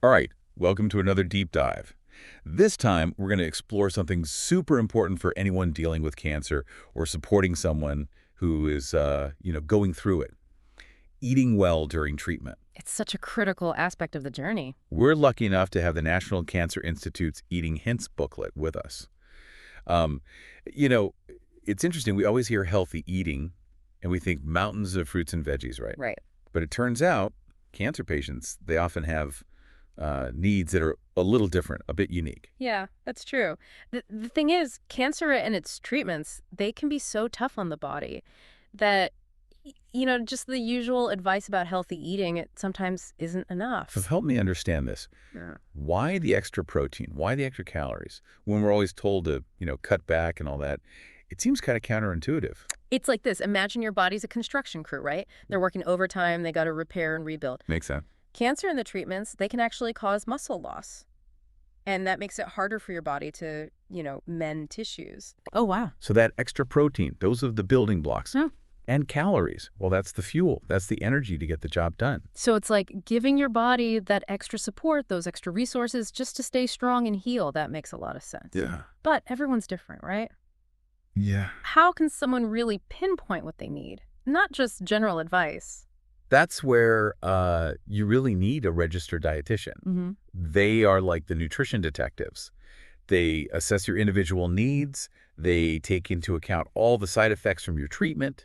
All right, welcome to another deep dive. This time, we're going to explore something super important for anyone dealing with cancer or supporting someone who is, going through it. Eating well during treatment. It's such a critical aspect of the journey. We're lucky enough to have the National Cancer Institute's Eating Hints booklet with us. Um, you know, it's interesting. We always hear healthy eating, and we think mountains of fruits and veggies, right? Right. But it turns out cancer patients, they often have needs that are a little different, a bit unique. Yeah, that's true. The thing is, cancer and its treatments, they can be so tough on the body that, just the usual advice about healthy eating, it sometimes isn't So enough. help me understand this. Yeah. Why the extra protein? Why the extra calories? When we're always told to, cut back and all that, it seems kind of counterintuitive. It's like this. Imagine your body's a construction crew, right? They're working overtime. They got to repair and rebuild. Makes sense. Cancer and the treatments, they can actually cause muscle loss. And that makes it harder for your body to, mend tissues. Oh, wow. So that extra protein, those are the building blocks. Yeah. And calories, well, that's the fuel. That's the energy to get the job done. So it's like giving your body that extra support, those extra resources, just to stay strong and heal. That makes a lot of sense. Yeah. But everyone's different, right? Yeah. How can someone really pinpoint what they need? Not just general advice. That's where you really need a registered dietitian. Mm-hmm. They are like the nutrition detectives. They assess your individual needs. They take into account all the side effects from your treatment.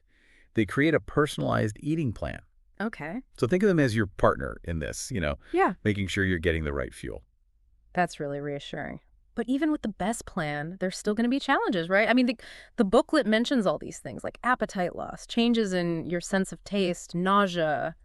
They create a personalized eating plan. Okay. So think of them as your partner in this, Yeah. making sure you're getting the right fuel. That's really reassuring. But even with the best plan, there's still going to be challenges, right? I mean, the booklet mentions all these things like appetite loss, changes in your sense of taste, nausea.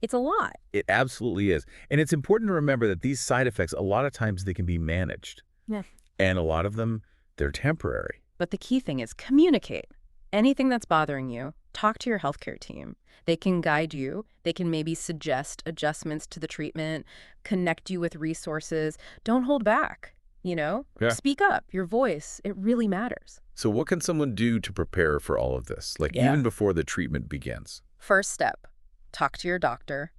It's a lot. It absolutely is. And it's important to remember that these side effects, a lot of times they can be managed. Yeah. And a lot of them, they're temporary. But the key thing is communicate. Anything that's bothering you, talk to your healthcare team. They can guide you. They can maybe suggest adjustments to the treatment, connect you with resources. Don't hold back, Yeah. Speak up. Your voice, it really matters. So what can someone do to prepare for all of this? Like Yeah. even before the treatment begins? First step, talk to your doctor.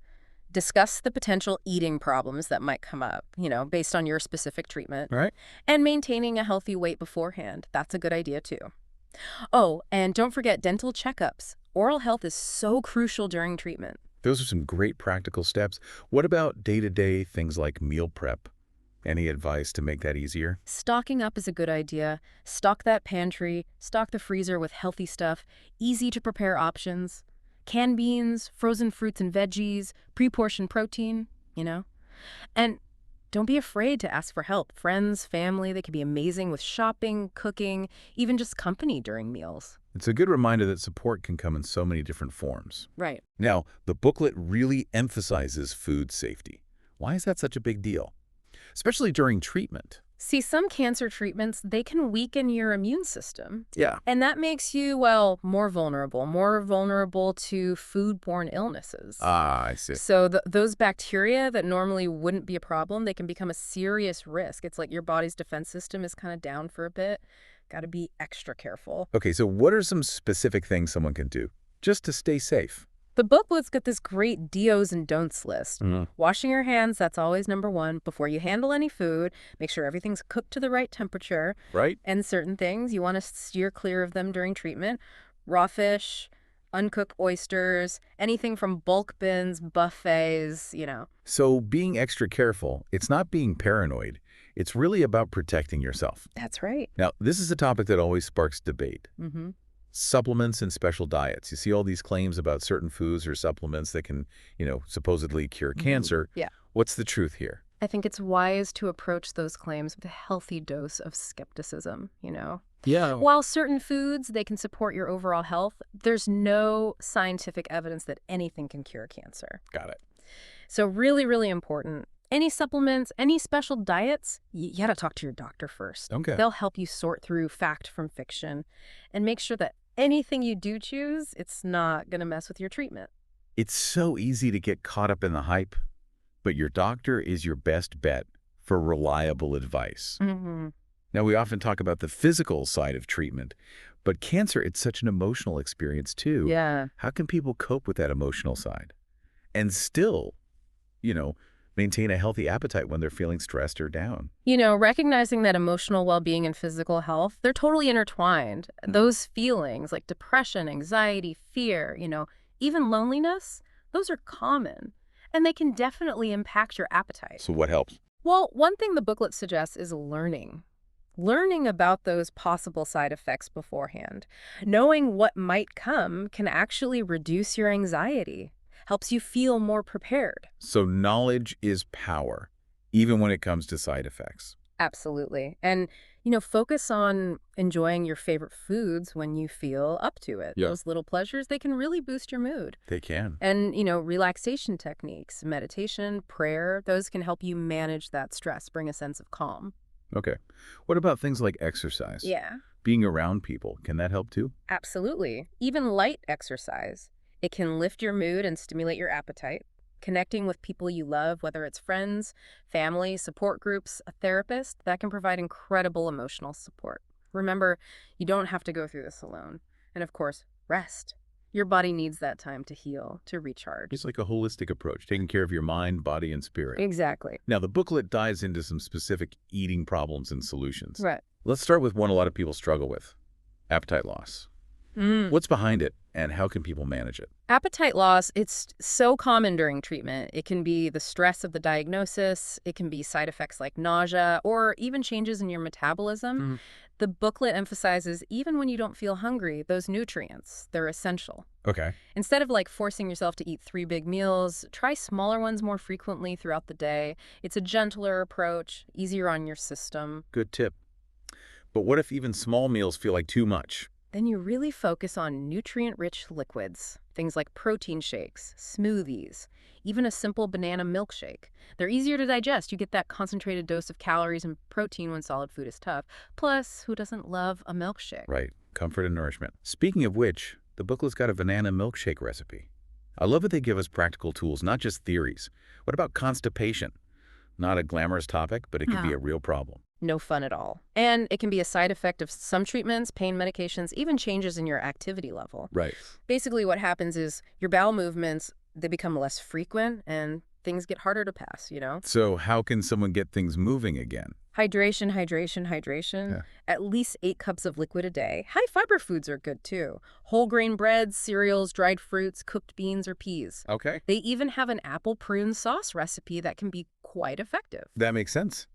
Discuss the potential eating problems that might come up, based on your specific treatment. Right. And maintaining a healthy weight beforehand. That's a good idea too. Oh, and don't forget dental checkups. Oral health is so crucial during treatment. Those are some great practical steps. What about day-to-day things like meal prep? Any advice to make that easier? Stocking up is a good idea. Stock that pantry, stock the freezer with healthy stuff, easy to prepare options. Canned beans, frozen fruits and veggies, pre-portioned protein, And don't be afraid to ask for help. Friends, family, they can be amazing with shopping, cooking, even just company during meals. It's a good reminder that support can come in so many different forms. Right. Now, the booklet really emphasizes food safety. Why is that such a big deal? Especially during treatment. See, some cancer treatments, they can weaken your immune system. Yeah. And that makes you, well, more vulnerable to foodborne illnesses. Ah, I see. So those bacteria that normally wouldn't be a problem, they can become a serious risk. It's like your body's defense system is kind of down for a bit. Got to be extra careful. Okay, so what are some specific things someone can do just to stay safe? The booklet's got this great do's and don'ts list. Mm. Washing your hands, that's always number one. Before you handle any food, make sure everything's cooked to the right temperature. Right? And certain things, you want to steer clear of them during treatment. Raw fish, uncooked oysters, anything from bulk bins, buffets. So being extra careful, it's not being paranoid. It's really about protecting yourself. That's right. Now, this is a topic that always sparks debate. Mm-hmm. Supplements and special diets. You see all these claims about certain foods or supplements that can, supposedly cure cancer. Yeah. What's the truth here? I think it's wise to approach those claims with a healthy dose of skepticism, Yeah. While certain foods, they can support your overall health, there's no scientific evidence that anything can cure cancer. Got it. So really, really important. Any supplements, any special diets, you got to talk to your doctor first. Okay. They'll help you sort through fact from fiction and make sure that anything you do choose, it's not going to mess with your treatment. It's so easy to get caught up in the hype, but your doctor is your best bet for reliable advice. Mm-hmm. Now, we often talk about the physical side of treatment, but cancer, it's such an emotional experience too. Yeah. How can people cope with that emotional side and still, you know, maintain a healthy appetite when they're feeling stressed or down. Recognizing that emotional well-being and physical health, they're totally intertwined. Those feelings like depression, anxiety, fear, even loneliness, those are common. And they can definitely impact your appetite. So what helps? Well, one thing the booklet suggests is learning. Learning about those possible side effects beforehand. Knowing what might come can actually reduce your anxiety, helps you feel more prepared. So knowledge is power, even when it comes to side effects. Absolutely. And, focus on enjoying your favorite foods when you feel up to it. Yeah. Those little pleasures, they can really boost your mood. They can. And, relaxation techniques, meditation, prayer, those can help you manage that stress, bring a sense of calm. Okay. What about things like exercise? Yeah, Being around people, can that help too? absolutely. Even light exercise. It can lift your mood and stimulate your appetite. Connecting with people you love, whether it's friends, family, support groups, a therapist, that can provide incredible emotional support. Remember, you don't have to go through this alone. And of course, rest. Your body needs that time to heal, to recharge. It's like a holistic approach, taking care of your mind, body, and spirit. Exactly. Now, the booklet dives into some specific eating problems and solutions. Right. Let's start with one a lot of people struggle with, appetite loss. What's behind it, and how can people manage it? Appetite loss, it's so common during treatment. It can be the stress of the diagnosis, it can be side effects like nausea, or even changes in your metabolism. The booklet emphasizes even when you don't feel hungry, those nutrients, they're essential. Okay. Instead of forcing yourself to eat 3 big meals, try smaller ones more frequently throughout the day. It's a gentler approach, easier on your system. Good tip. But what if even small meals feel like too much? Then you really focus on nutrient-rich liquids, things like protein shakes, smoothies, even a simple banana milkshake. They're easier to digest. You get that concentrated dose of calories and protein when solid food is tough. Plus, who doesn't love a milkshake? Right. Comfort and nourishment. Speaking of which, the booklet's got a banana milkshake recipe. I love that they give us practical tools, not just theories. What about constipation? Not a glamorous topic, but it can be a real problem. No fun at all. And it can be a side effect of some treatments, pain medications, even changes in your activity level. Right. Basically, what happens is your bowel movements, they become less frequent and things get harder to pass, So how can someone get things moving again? Hydration, hydration, hydration. Yeah. At least 8 cups of liquid a day. High fiber foods are good too. Whole grain breads, cereals, dried fruits, cooked beans or peas. Okay. They even have an apple prune sauce recipe that can be quite effective. That makes sense.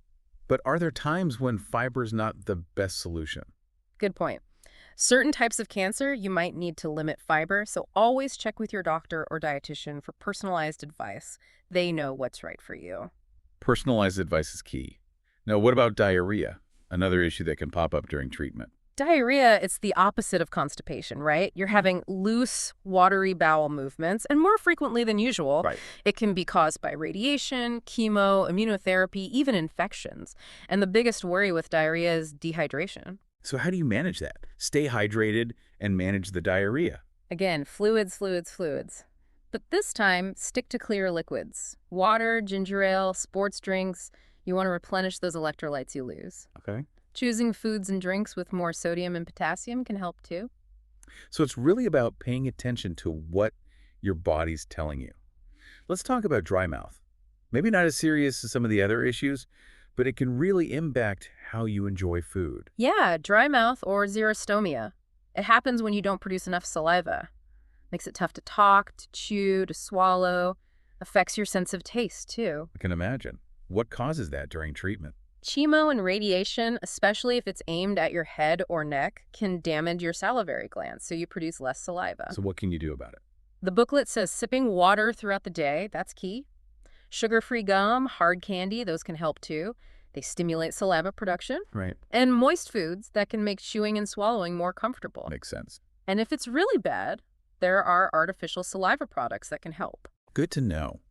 But are there times when fiber's not the best solution? Good point. Certain types of cancer, you might need to limit fiber, so always check with your doctor or dietitian for personalized advice. They know what's right for you. Personalized advice is key. Now, what about diarrhea? Another issue that can pop up during treatment. Diarrhea, it's the opposite of constipation, right? You're having loose, watery bowel movements, and more frequently than usual. Right. It can be caused by radiation, chemo, immunotherapy, even infections. And the biggest worry with diarrhea is dehydration. So how do you manage that? Stay hydrated and manage the diarrhea. Again, fluids, fluids, fluids. But this time, stick to clear liquids. Water, ginger ale, sports drinks. You want to replenish those electrolytes you lose. Okay. Choosing foods and drinks with more sodium and potassium can help too. So it's really about paying attention to what your body's telling you. Let's talk about dry mouth. Maybe not as serious as some of the other issues, but it can really impact how you enjoy food. Yeah, dry mouth or xerostomia. It happens when you don't produce enough saliva. Makes it tough to talk, to chew, to swallow. Affects your sense of taste too. I can imagine. What causes that during treatment? Chemo and radiation, especially if it's aimed at your head or neck, can damage your salivary glands, so you produce less saliva. So what can you do about it? The booklet says sipping water throughout the day, that's key. Sugar-free gum, hard candy, those can help too. They stimulate saliva production. Right. And moist foods that can make chewing and swallowing more comfortable. Makes sense. And if it's really bad, there are artificial saliva products that can help. Good to know.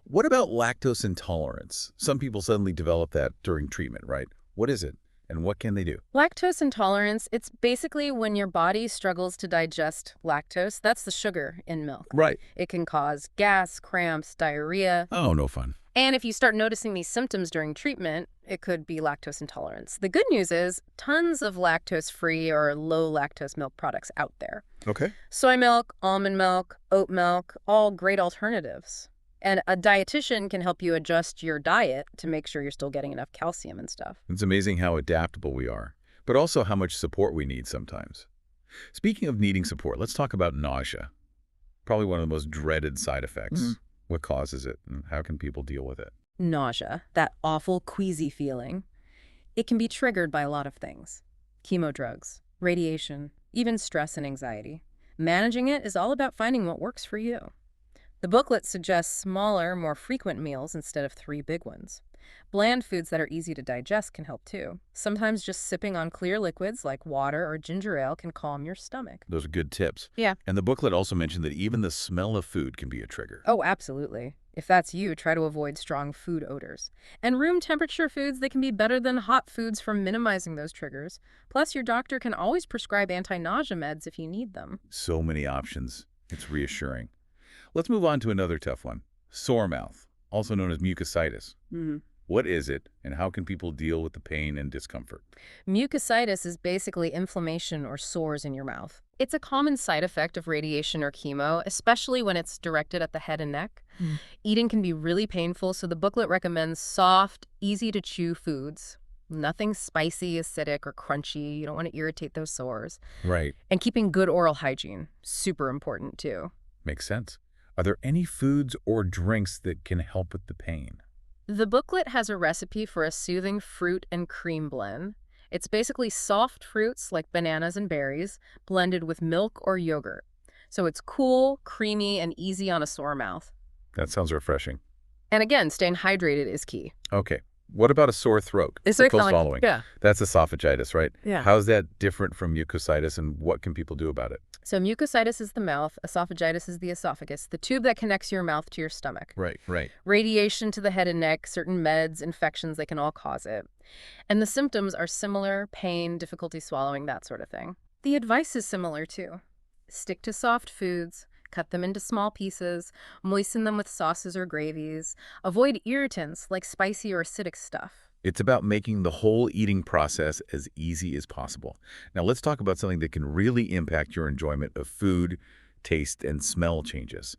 What about lactose intolerance? Some people suddenly develop that during treatment, right? What is it, and what can they do? Lactose intolerance, it's basically when your body struggles to digest lactose. That's the sugar in milk. Right. It can cause gas, cramps, diarrhea. Oh, no fun. And if you start noticing these symptoms during treatment, it could be lactose intolerance. The good news is tons of lactose-free or low-lactose milk products out there. Okay. Soy milk, almond milk, oat milk, all great alternatives. And a dietitian can help you adjust your diet to make sure you're still getting enough calcium and stuff. It's amazing how adaptable we are, but also how much support we need sometimes. Speaking of needing support, let's talk about nausea. Probably one of the most dreaded side effects. What causes it, and how can people deal with it? Nausea, that awful queasy feeling, it can be triggered by a lot of things. Chemo drugs, radiation, even stress and anxiety. Managing it is all about finding what works for you. The booklet suggests smaller, more frequent meals instead of 3 big ones. Bland foods that are easy to digest can help too. Sometimes just sipping on clear liquids like water or ginger ale can calm your stomach. Those are good tips. Yeah. And the booklet also mentioned that even the smell of food can be a trigger. Oh, absolutely. If that's you, try to avoid strong food odors. And room temperature foods, they can be better than hot foods for minimizing those triggers. Plus, your doctor can always prescribe anti-nausea meds if you need them. So many options. It's reassuring. Let's move on to another tough one. Sore mouth, also known as mucositis. What is it, and how can people deal with the pain and discomfort? Mucositis is basically inflammation or sores in your mouth. It's a common side effect of radiation or chemo, especially when it's directed at the head and neck. Eating can be really painful, so the booklet recommends soft, easy-to-chew foods. Nothing spicy, acidic, or crunchy. You don't want to irritate those sores. Right. And keeping good oral hygiene, super important too. Makes sense. Are there any foods or drinks that can help with the pain? The booklet has a recipe for a soothing fruit and cream blend. It's basically soft fruits like bananas and berries blended with milk or yogurt. So it's cool, creamy, and easy on a sore mouth. That sounds refreshing. And again, staying hydrated is key. Okay. What about a sore throat? It's Or like close swallowing. yeah. That's esophagitis, right? Yeah. How's that different from mucositis, and what can people do about it? So mucositis is the mouth, esophagitis is the esophagus, the tube that connects your mouth to your stomach. Right. Radiation to the head and neck, certain meds, infections, they can all cause it. And the symptoms are similar: pain, difficulty swallowing, that sort of thing. The advice is similar too. Stick to soft foods, cut them into small pieces, moisten them with sauces or gravies. Avoid irritants like spicy or acidic stuff. It's about making the whole eating process as easy as possible. Now let's talk about something that can really impact your enjoyment of food, taste, and smell changes.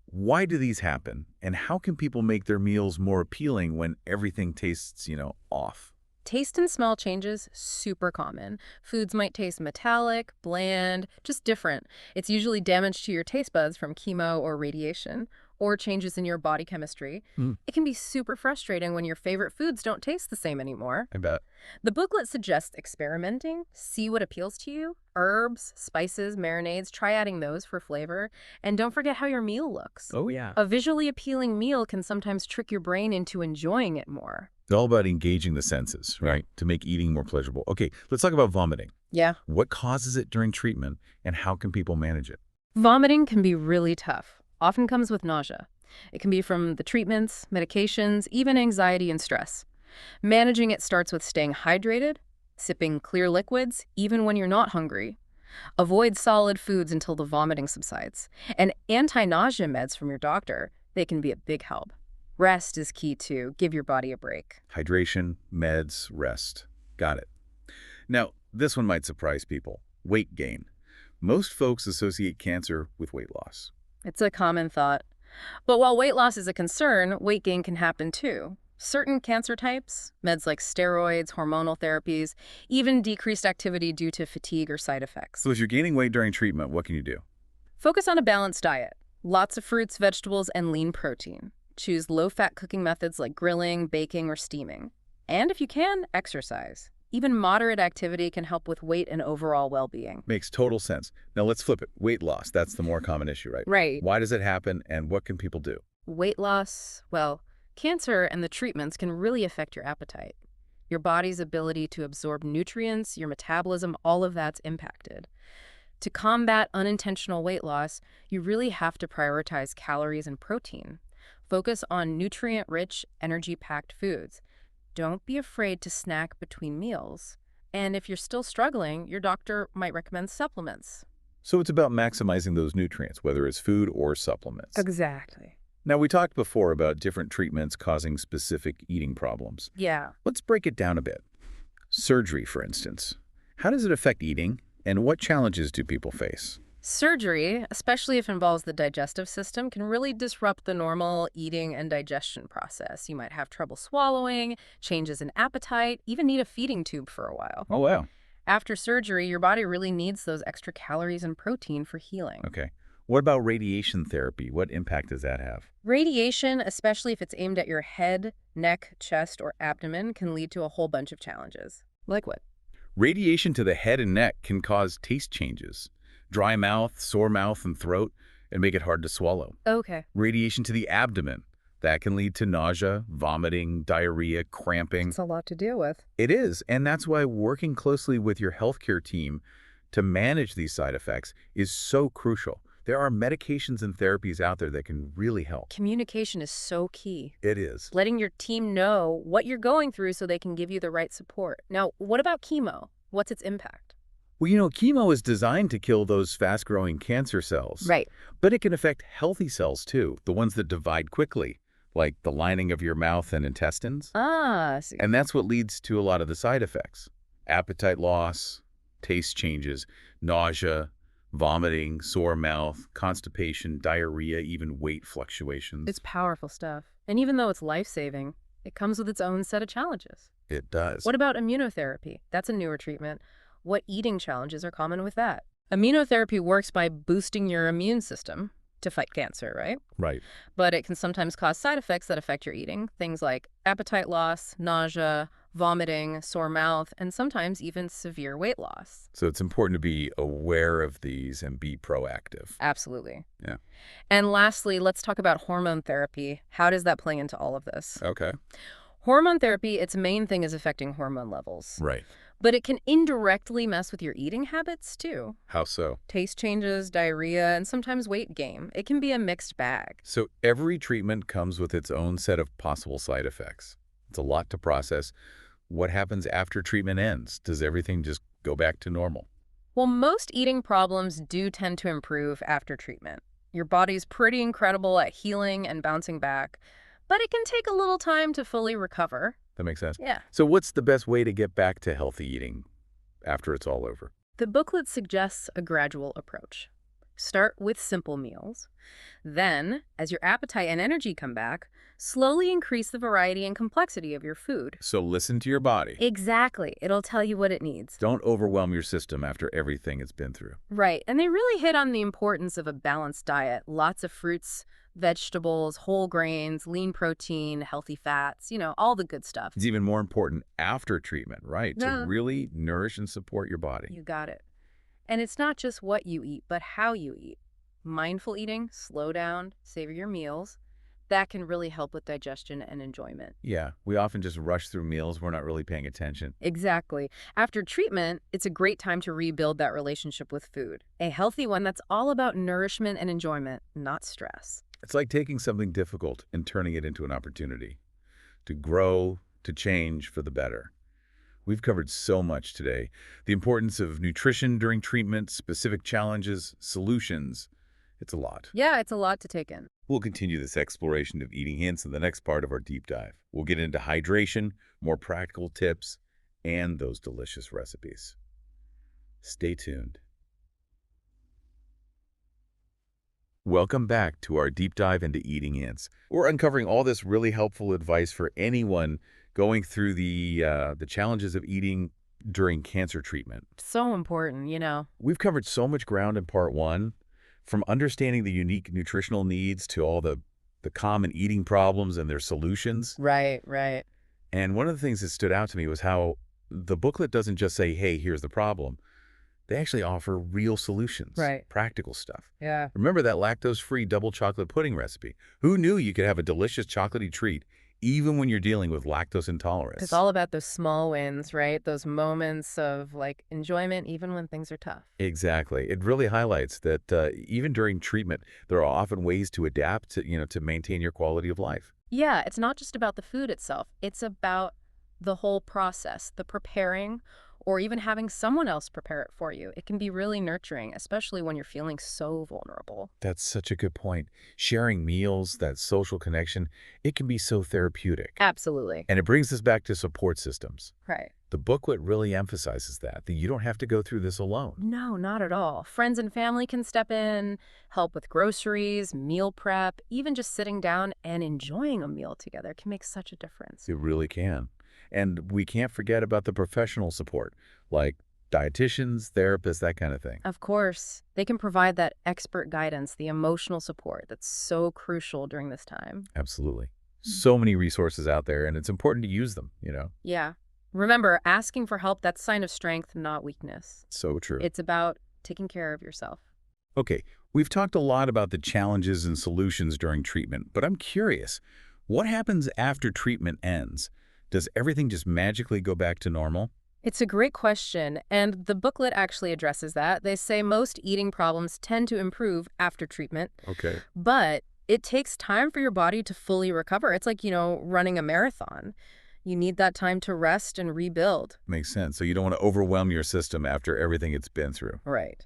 Why do these happen, and how can people make their meals more appealing when everything tastes, off? Taste and smell changes, super common. Foods might taste metallic, bland, just different. It's usually damage to your taste buds from chemo or radiation, or changes in your body chemistry. It can be super frustrating when your favorite foods don't taste the same anymore. I bet. The booklet suggests experimenting, see what appeals to you. Herbs, spices, marinades, try adding those for flavor. And don't forget how your meal looks. Oh, yeah. A visually appealing meal can sometimes trick your brain into enjoying it more. It's all about engaging the senses, right, to make eating more pleasurable. Okay, let's talk about vomiting. Yeah. What causes it during treatment, and how can people manage it? Vomiting can be really tough. Often comes with nausea. It can be from the treatments, medications, even anxiety and stress. Managing it starts with staying hydrated, sipping clear liquids, even when you're not hungry. Avoid solid foods until the vomiting subsides. And anti-nausea meds from your doctor, they can be a big help. Rest is key too. Give your body a break. Hydration, meds, rest. Got it. Now, this one might surprise people. Weight gain. Most folks associate cancer with weight loss. It's a common thought. But while weight loss is a concern, weight gain can happen too. Certain cancer types, meds like steroids, hormonal therapies, even decreased activity due to fatigue or side effects. So if you're gaining weight during treatment, what can you do? Focus on a balanced diet. Lots of fruits, vegetables, and lean protein. Choose low-fat cooking methods like grilling, baking, or steaming. And if you can, exercise. Even moderate activity can help with weight and overall well-being. Makes total sense. Now let's flip it. Weight loss, that's the more common issue, right? Right. Why does it happen, and what can people do? Weight loss, well, cancer and the treatments can really affect your appetite. Your body's ability to absorb nutrients, your metabolism, all of that's impacted. To combat unintentional weight loss, you really have to prioritize calories and protein. Focus on nutrient-rich, energy-packed foods. Don't be afraid to snack between meals. And if you're still struggling, your doctor might recommend supplements. So it's about maximizing those nutrients, whether it's food or supplements. Exactly. Now, we talked before about different treatments causing specific eating problems. Yeah. Let's break it down a bit. Surgery, for instance. How does it affect eating, and what challenges do people face? Surgery, especially if it involves the digestive system, can really disrupt the normal eating and digestion process. You might have trouble swallowing, changes in appetite, even need a feeding tube for a while. Oh, wow. After surgery, your body really needs those extra calories and protein for healing. Okay. What about radiation therapy? What impact does that have? Radiation, especially if it's aimed at your head, neck, chest, or abdomen, can lead to a whole bunch of challenges. Like what? Radiation to the head and neck can cause taste changes, dry mouth, sore mouth, and throat, and make it hard to swallow. Okay. Radiation to the abdomen. That can lead to nausea, vomiting, diarrhea, cramping. It's a lot to deal with. It is, and that's why working closely with your healthcare team to manage these side effects is so crucial. There are medications and therapies out there that can really help. Communication is so key. It is. Letting your team know what you're going through so they can give you the right support. Now, what about chemo? What's its impact? Well, chemo is designed to kill those fast-growing cancer cells. Right. But it can affect healthy cells too, the ones that divide quickly, like the lining of your mouth and intestines. Ah, I see. And that's what leads to a lot of the side effects. Appetite loss, taste changes, nausea, vomiting, sore mouth, constipation, diarrhea, even weight fluctuations. It's powerful stuff. And even though it's life-saving, it comes with its own set of challenges. It does. What about immunotherapy? That's a newer treatment. What eating challenges are common with that? Immunotherapy works by boosting your immune system to fight cancer, right? Right. But it can sometimes cause side effects that affect your eating, things like appetite loss, nausea, vomiting, sore mouth, and sometimes even severe weight loss. So it's important to be aware of these and be proactive. Absolutely. Yeah. And lastly, let's talk about hormone therapy. How does that play into all of this? Okay. Hormone therapy, its main thing is affecting hormone levels. Right. But it can indirectly mess with your eating habits, too. How so? Taste changes, diarrhea, and sometimes weight gain. It can be a mixed bag. So every treatment comes with its own set of possible side effects. It's a lot to process. What happens after treatment ends? Does everything just go back to normal? Well, most eating problems do tend to improve after treatment. Your body's pretty incredible at healing and bouncing back, but it can take a little time to fully recover. That makes sense. Yeah. So what's the best way to get back to healthy eating after it's all over? The booklet suggests a gradual approach. Start with simple meals. Then, as your appetite and energy come back, slowly increase the variety and complexity of your food. So listen to your body. Exactly. It'll tell you what it needs. Don't overwhelm your system after everything it's been through. Right. And they really hit on the importance of a balanced diet. Lots of fruits, vegetables, whole grains, lean protein, healthy fats, all the good stuff. It's even more important after treatment, right? Yeah. To really nourish and support your body. You got it. And it's not just what you eat, but how you eat. Mindful eating, slow down, savor your meals. That can really help with digestion and enjoyment. Yeah, we often just rush through meals. We're not really paying attention. Exactly. After treatment, it's a great time to rebuild that relationship with food. A healthy one that's all about nourishment and enjoyment, not stress. It's like taking something difficult and turning it into an opportunity to grow, to change for the better. We've covered so much today. The importance of nutrition during treatment, specific challenges, solutions. It's a lot. Yeah, it's a lot to take in. We'll continue this exploration of eating hints in the next part of our deep dive. We'll get into hydration, more practical tips, and those delicious recipes. Stay tuned. Welcome back to our deep dive into eating hints. We're uncovering all this really helpful advice for anyone going through the challenges of eating during cancer treatment. So important, We've covered so much ground in part one, from understanding the unique nutritional needs to all the common eating problems and their solutions. Right, right. And one of the things that stood out to me was how the booklet doesn't just say, hey, here's the problem. They actually offer real solutions, Right. practical stuff. Yeah. Remember that lactose-free double chocolate pudding recipe? Who knew you could have a delicious chocolatey treat even when you're dealing with lactose intolerance? It's all about those small wins, right? Those moments of enjoyment even when things are tough. Exactly. It really highlights that even during treatment, there are often ways to adapt to maintain your quality of life. Yeah, it's not just about the food itself. It's about the whole process, the preparing or even having someone else prepare it for you. It can be really nurturing, especially when you're feeling so vulnerable. That's such a good point. Sharing meals, that social connection, it can be so therapeutic. Absolutely. And it brings us back to support systems. Right. The booklet really emphasizes that you don't have to go through this alone. No, not at all. Friends and family can step in, help with groceries, meal prep, even just sitting down and enjoying a meal together can make such a difference. It really can. And we can't forget about the professional support, like dietitians, therapists, that kind of thing. Of course, they can provide that expert guidance, the emotional support that's so crucial during this time. Absolutely. So many resources out there, and it's important to use them. Yeah. Remember, asking for help, that's a sign of strength, not weakness. So true. It's about taking care of yourself. Okay, we've talked a lot about the challenges and solutions during treatment, but I'm curious, what happens after treatment ends? Does everything just magically go back to normal? It's a great question, and the booklet actually addresses that. They say most eating problems tend to improve after treatment, Okay. but it takes time for your body to fully recover. It's like, running a marathon. You need that time to rest and rebuild. Makes sense. So you don't want to overwhelm your system after everything it's been through. Right.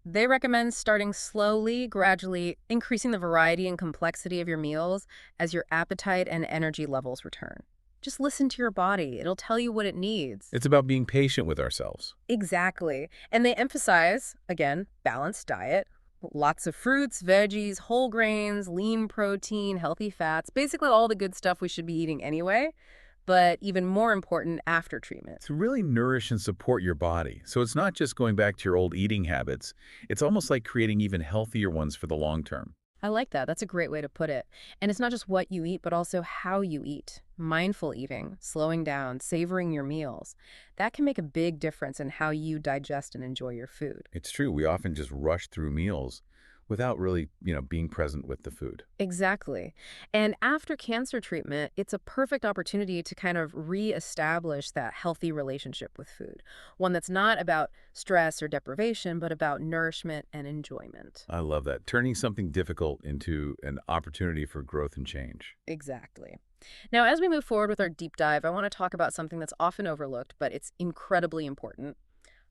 They recommend starting slowly, gradually increasing the variety and complexity of your meals as your appetite and energy levels return. Just listen to your body. It'll tell you what it needs. It's about being patient with ourselves. Exactly. And they emphasize, again, balanced diet, lots of fruits, veggies, whole grains, lean protein, healthy fats, basically all the good stuff we should be eating anyway, but even more important after treatment. To really nourish and support your body. So it's not just going back to your old eating habits. It's almost like creating even healthier ones for the long term. I like that. That's a great way to put it. And it's not just what you eat, but also how you eat. Mindful eating, slowing down, savoring your meals. That can make a big difference in how you digest and enjoy your food. It's true. We often just rush through meals without really, being present with the food. Exactly. And after cancer treatment, it's a perfect opportunity to kind of reestablish that healthy relationship with food. One that's not about stress or deprivation, but about nourishment and enjoyment. I love that. Turning something difficult into an opportunity for growth and change. Exactly. Now, as we move forward with our deep dive, I want to talk about something that's often overlooked, but it's incredibly important: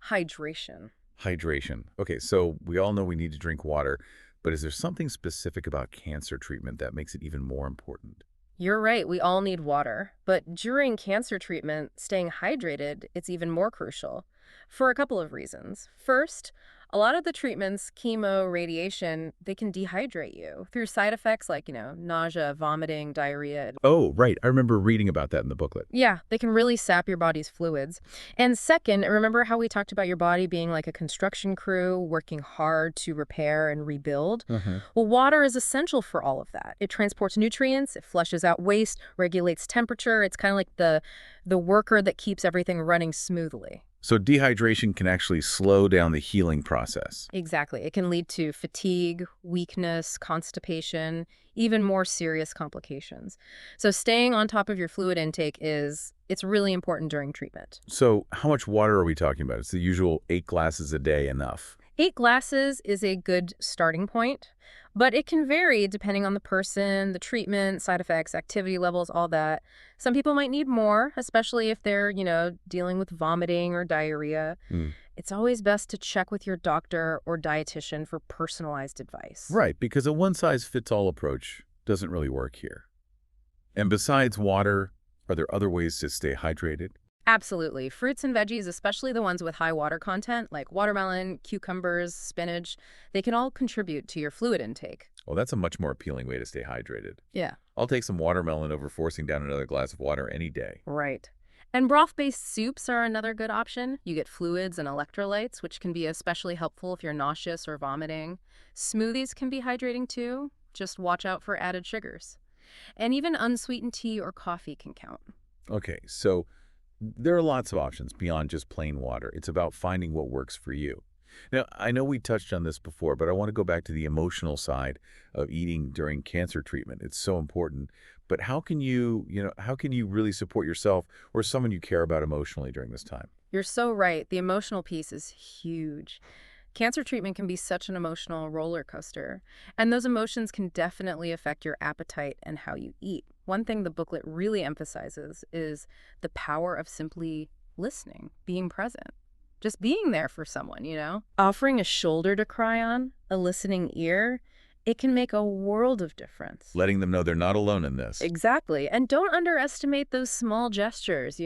hydration. Hydration. Okay, so we all know we need to drink water, but is there something specific about cancer treatment that makes it even more important? You're right, we all need water. But during cancer treatment, staying hydrated, it's even more crucial for a couple of reasons. First, a lot of the treatments, chemo, radiation, they can dehydrate you through side effects like, nausea, vomiting, diarrhea. Oh, right. I remember reading about that in the booklet. Yeah, they can really sap your body's fluids. And second, remember how we talked about your body being like a construction crew, working hard to repair and rebuild? Well, water is essential for all of that. It transports nutrients, it flushes out waste, regulates temperature. It's kind of like the worker that keeps everything running smoothly. So dehydration can actually slow down the healing process. Exactly. It can lead to fatigue, weakness, constipation, even more serious complications. So staying on top of your fluid intake it's really important during treatment. So how much water are we talking about? It's the usual 8 glasses a day enough? 8 glasses is a good starting point, but it can vary depending on the person, the treatment, side effects, activity levels, all that. Some people might need more, especially if they're, dealing with vomiting or diarrhea. It's always best to check with your doctor or dietitian for personalized advice. Right, because a one-size-fits-all approach doesn't really work here. And besides water, are there other ways to stay hydrated? Absolutely. Fruits and veggies, especially the ones with high water content, like watermelon, cucumbers, spinach, they can all contribute to your fluid intake. Well, that's a much more appealing way to stay hydrated. Yeah. I'll take some watermelon over forcing down another glass of water any day. Right. And broth-based soups are another good option. You get fluids and electrolytes, which can be especially helpful if you're nauseous or vomiting. Smoothies can be hydrating too. Just watch out for added sugars. And even unsweetened tea or coffee can count. Okay, so there are lots of options beyond just plain water. It's about finding what works for you. Now, I know we touched on this before, but I want to go back to the emotional side of eating during cancer treatment. It's so important. But how can you really support yourself or someone you care about emotionally during this time? You're so right. The emotional piece is huge. Cancer treatment can be such an emotional roller coaster, and those emotions can definitely affect your appetite and how you eat. One thing the booklet really emphasizes is the power of simply listening, being present. Just being there for someone. Offering a shoulder to cry on, a listening ear, it can make a world of difference. Letting them know they're not alone in this. Exactly. And don't underestimate those small gestures.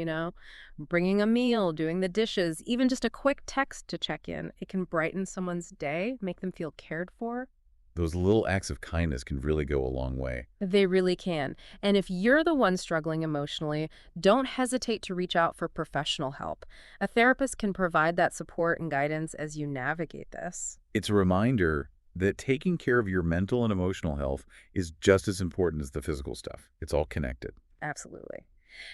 Bringing a meal, doing the dishes, even just a quick text to check in. It can brighten someone's day, make them feel cared for. Those little acts of kindness can really go a long way. They really can. And if you're the one struggling emotionally, don't hesitate to reach out for professional help. A therapist can provide that support and guidance as you navigate this. It's a reminder that taking care of your mental and emotional health is just as important as the physical stuff. It's all connected. Absolutely.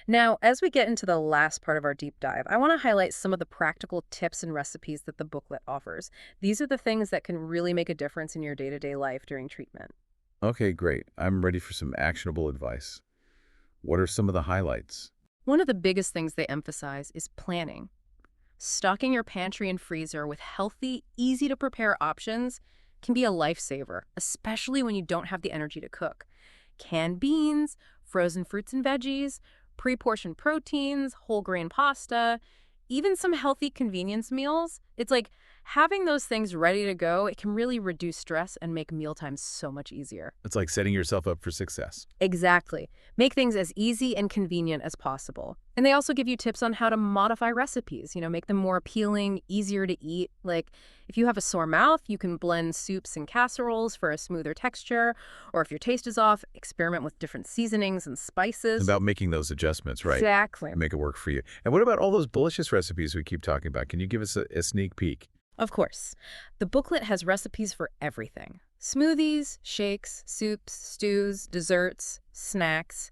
Now, as we get into the last part of our deep dive, I want to highlight some of the practical tips and recipes that the booklet offers. These are the things that can really make a difference in your day-to-day life during treatment. Okay, great. I'm ready for some actionable advice. What are some of the highlights? One of the biggest things they emphasize is planning. Stocking your pantry and freezer with healthy, easy-to-prepare options can be a lifesaver, especially when you don't have the energy to cook. Canned beans, frozen fruits and veggies, pre-portioned proteins, whole grain pasta, even some healthy convenience meals. It's like having those things ready to go, it can really reduce stress and make mealtime so much easier. It's like setting yourself up for success. Exactly. Make things as easy and convenient as possible. And they also give you tips on how to modify recipes, make them more appealing, easier to eat. Like if you have a sore mouth, you can blend soups and casseroles for a smoother texture. Or if your taste is off, experiment with different seasonings and spices. It's about making those adjustments, right? Exactly. Make it work for you. And what about all those delicious recipes we keep talking about? Can you give us a sneak peek? Of course. The booklet has recipes for everything. Smoothies, shakes, soups, stews, desserts, snacks.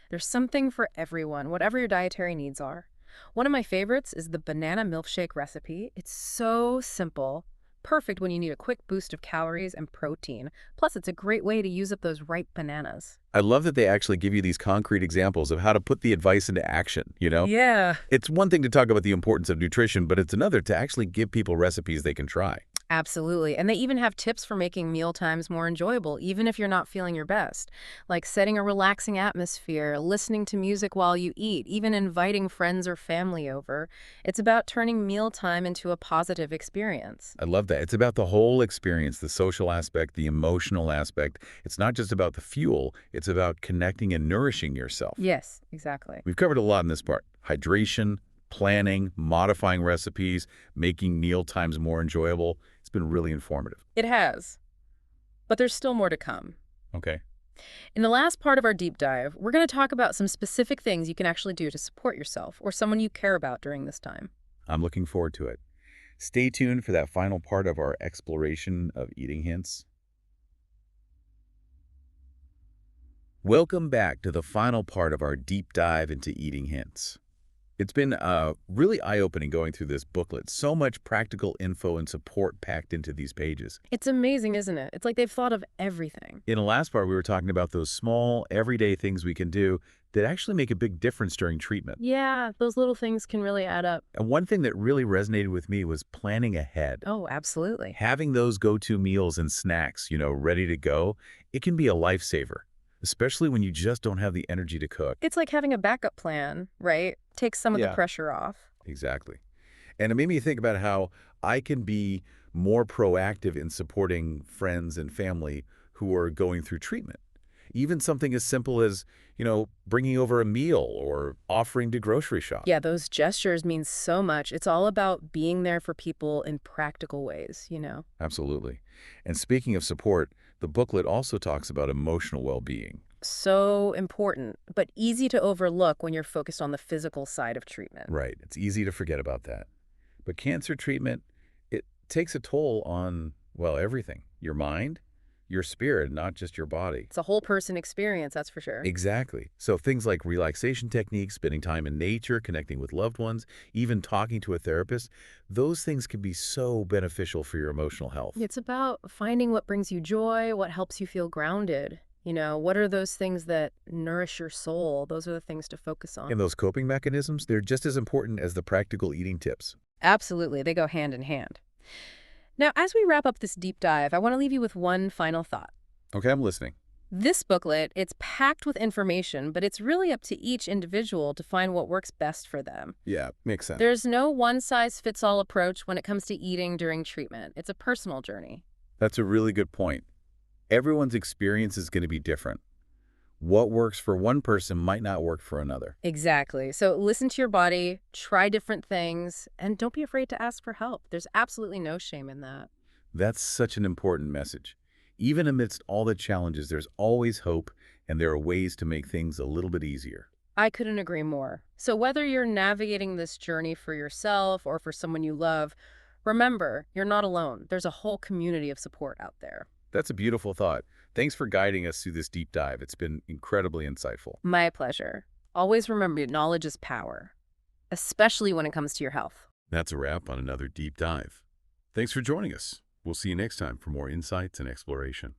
There's something for everyone, whatever your dietary needs are. One of my favorites is the banana milkshake recipe. It's so simple, perfect when you need a quick boost of calories and protein. Plus, it's a great way to use up those ripe bananas. I love that they actually give you these concrete examples of how to put the advice into action. Yeah. It's one thing to talk about the importance of nutrition, but it's another to actually give people recipes they can try. Absolutely. And they even have tips for making meal times more enjoyable, even if you're not feeling your best. Like setting a relaxing atmosphere, listening to music while you eat, even inviting friends or family over. It's about turning mealtime into a positive experience. I love that. It's about the whole experience, the social aspect, the emotional aspect. It's not just about the fuel. It's about connecting and nourishing yourself. Yes, exactly. We've covered a lot in this part. Hydration, planning, modifying recipes, making meal times more enjoyable. It's been really informative. It has. But there's still more to come. Okay. In the last part of our deep dive, we're going to talk about some specific things you can actually do to support yourself or someone you care about during this time. I'm looking forward to it. Stay tuned for that final part of our exploration of eating hints. Welcome back to the final part of our deep dive into eating hints. It's been really eye-opening going through this booklet. So much practical info and support packed into these pages. It's amazing, isn't it? It's like they've thought of everything. In the last part, we were talking about those small, everyday things we can do that actually make a big difference during treatment. Yeah, those little things can really add up. And one thing that really resonated with me was planning ahead. Oh, absolutely. Having those go-to meals and snacks, ready to go, it can be a lifesaver, especially when you just don't have the energy to cook. It's like having a backup plan, right? Takes some of the Yeah. pressure off. Exactly. And it made me think about how I can be more proactive in supporting friends and family who are going through treatment. Even something as simple as, bringing over a meal or offering to grocery shop. Yeah, those gestures mean so much. It's all about being there for people in practical ways. Absolutely. And speaking of support, the booklet also talks about emotional well-being. So important, but easy to overlook when you're focused on the physical side of treatment. Right. It's easy to forget about that. But cancer treatment, it takes a toll on, everything. Your mind, your spirit, not just your body. It's a whole person experience, that's for sure. Exactly. So things like relaxation techniques, spending time in nature, connecting with loved ones, even talking to a therapist, those things can be so beneficial for your emotional health. It's about finding what brings you joy, what helps you feel grounded. What are those things that nourish your soul? Those are the things to focus on. And those coping mechanisms, they're just as important as the practical eating tips. Absolutely. They go hand in hand. Now, as we wrap up this deep dive, I want to leave you with one final thought. Okay, I'm listening. This booklet, it's packed with information, but it's really up to each individual to find what works best for them. Yeah, makes sense. There's no one-size-fits-all approach when it comes to eating during treatment. It's a personal journey. That's a really good point. Everyone's experience is going to be different. What works for one person might not work for another. Exactly. So listen to your body, try different things, and don't be afraid to ask for help. There's absolutely no shame in that. That's such an important message. Even amidst all the challenges, there's always hope, and there are ways to make things a little bit easier. I couldn't agree more. So whether you're navigating this journey for yourself or for someone you love, remember, you're not alone. There's a whole community of support out there. That's a beautiful thought. Thanks for guiding us through this deep dive. It's been incredibly insightful. My pleasure. Always remember, knowledge is power, especially when it comes to your health. That's a wrap on another deep dive. Thanks for joining us. We'll see you next time for more insights and exploration.